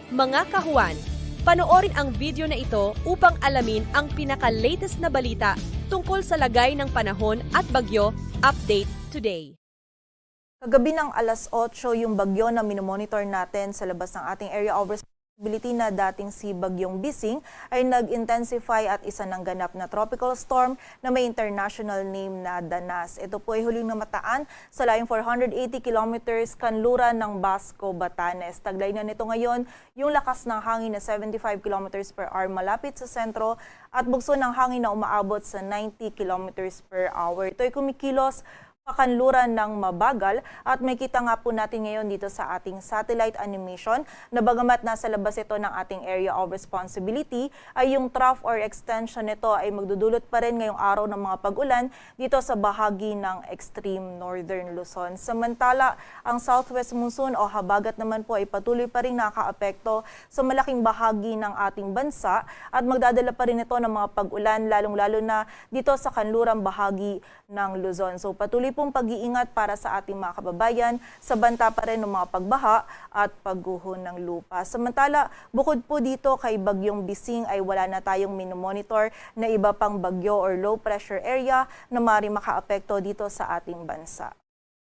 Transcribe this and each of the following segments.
Mga kahuan, panoorin ang video na ito upang alamin ang pinaka-latest na balita tungkol sa lagay ng panahon at bagyo. Update today. Kagabi ng alas 8, yung bagyo na minomonitor natin sa labas ng ating area of responsibility na dating si Bagyong Bising ay nag-intensify at isa ng ganap na tropical storm na may international name na Danas. Ito po ay huling namataan sa layong 480 kilometers kanluran ng Basco, Batanes. Taglay na nito ngayon yung lakas ng hangin na 75 kilometers per hour malapit sa sentro at bugso ng hangin na umaabot sa 90 kilometers per hour. Ito ay kumikilos pakanluran ng mabagal at may kita nga po natin ngayon dito sa ating satellite animation na bagamat nasa labas ito ng ating area of responsibility ay yung trough or extension nito ay magdudulot pa rin ngayong araw ng mga pag-ulan dito sa bahagi ng extreme northern Luzon. Samantala, ang southwest monsoon o habagat naman po ay patuloy pa rin nakaapekto sa malaking bahagi ng ating bansa at magdadala pa rin ito ng mga pag-ulan lalong-lalo na dito sa kanlurang bahagi ng Luzon. So patuloy pong pag-iingat para sa ating mga kababayan sa banta pa rin ng mga pagbaha at pagguho ng lupa. Samantala, bukod po dito kay Bagyong Bising ay wala na tayong minomonitor na iba pang bagyo or low pressure area na maaaring makaapekto dito sa ating bansa.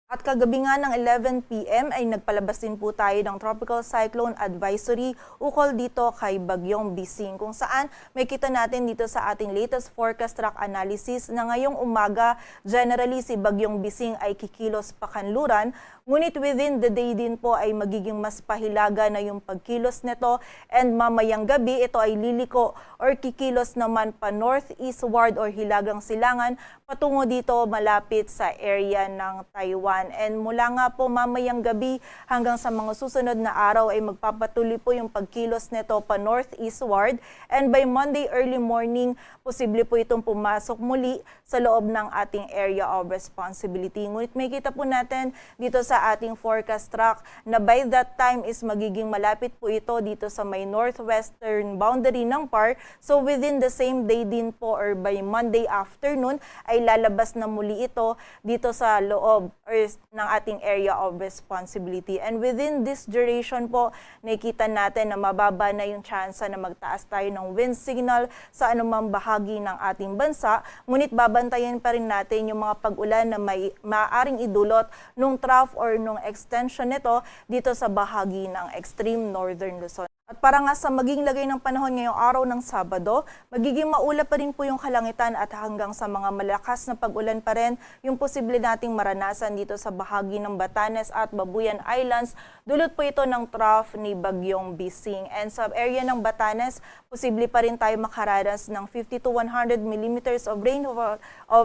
At kagabi nga ng 11 p.m. ay nagpalabas din po tayo ng Tropical Cyclone Advisory ukol dito kay Bagyong Bising kung saan may kita natin dito sa ating latest forecast track analysis na ngayong umaga generally si Bagyong Bising ay kikilos pakanluran ngunit within the day din po ay magiging mas pahilaga na yung pagkilos nito and mamayang gabi ito ay liliko or kikilos naman pa northeastward or hilagang silangan patungo dito malapit sa area ng Taiwan. And mula nga po mamayang gabi hanggang sa mga susunod na araw ay magpapatuloy po yung pagkilos nito pa northeastward and by Monday early morning posible po itong pumasok muli sa loob ng ating area of responsibility. Ngunit may kita po natin dito sa ating forecast track na by that time is magiging malapit po ito dito sa may northwestern boundary ng PAR. So within the same day din po or by Monday afternoon ay lalabas na muli ito dito sa loob or ng ating area of responsibility. And within this duration po, nakita natin na mababa na yung tsansa na magtaas tayo ng wind signal sa anumang bahagi ng ating bansa. Ngunit babantayan pa rin natin yung mga pag-ulan na may maaaring idulot nung trough or nung extension nito dito sa bahagi ng extreme northern Luzon. At para nga sa maging lagay ng panahon ngayong araw ng Sabado, magiging maulap pa rin po yung kalangitan at hanggang sa mga malakas na pag-ulan pa rin yung posible nating maranasan dito sa bahagi ng Batanes at Babuyan Islands. Dulot po ito ng trough ni Bagyong Bising. And sa area ng Batanes, posible pa rin tayo makaranas ng 50 to 100 millimeters of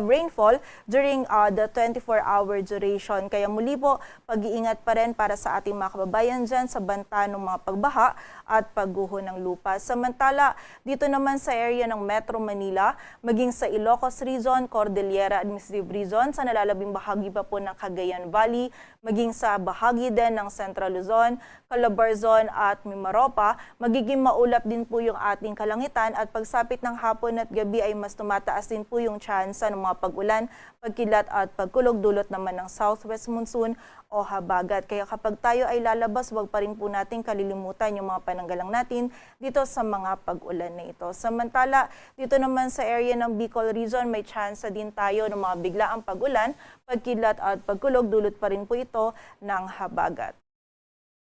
rainfall during the 24-hour duration. Kaya muli po, pag-iingat pa rin para sa ating mga kababayan dyan sa banta ng mga pagbaha at pagguho ng lupa. Samantala, dito naman sa area ng Metro Manila, maging sa Ilocos Region, Cordillera Administrative Region, sa nalalabing bahagi pa po ng Cagayan Valley, maging sa bahagi din ng Central Luzon, Calabarzon at Mimaropa, magiging maulap din po yung ating kalangitan at pagsapit ng hapon at gabi ay mas tumataas din po yung tsansa ng mga pag-ulan, pagkilat at pagkulog dulot naman ng southwest monsoon o habagat. Kaya kapag tayo ay lalabas, huwag pa rin po natin kalilimutan yung mga pananggalang natin dito sa mga pag-ulan na ito. Samantala, dito naman sa area ng Bicol Region, may tsansa din tayo ng mga biglaang pag-ulan, pagkilat at pagkulog dulot pa rin po ito ng habagat.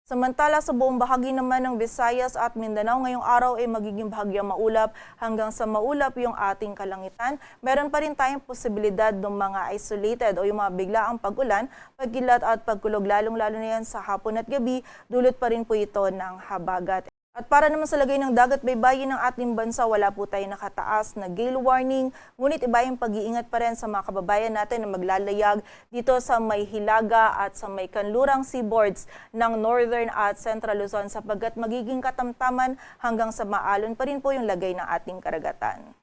Samantala sa buong bahagi naman ng Visayas at Mindanao ngayong araw ay magiging bahagyang maulap hanggang sa maulap yung ating kalangitan. Meron pa rin tayong posibilidad ng mga isolated o yung mga biglaang pag-ulan, pagkilat at pagkulog lalong-lalo na yan sa hapon at gabi, dulot pa rin po ito ng habagat. At para naman sa lagay ng dagat baybayin ng ating bansa, wala po tayo nakataas na gale warning. Ngunit iba yung pag-iingat pa rin sa mga kababayan natin na maglalayag dito sa may Hilaga at sa may kanlurang seaboards ng Northern at Central Luzon sapagkat magiging katamtaman hanggang sa maalon pa rin po yung lagay ng ating karagatan.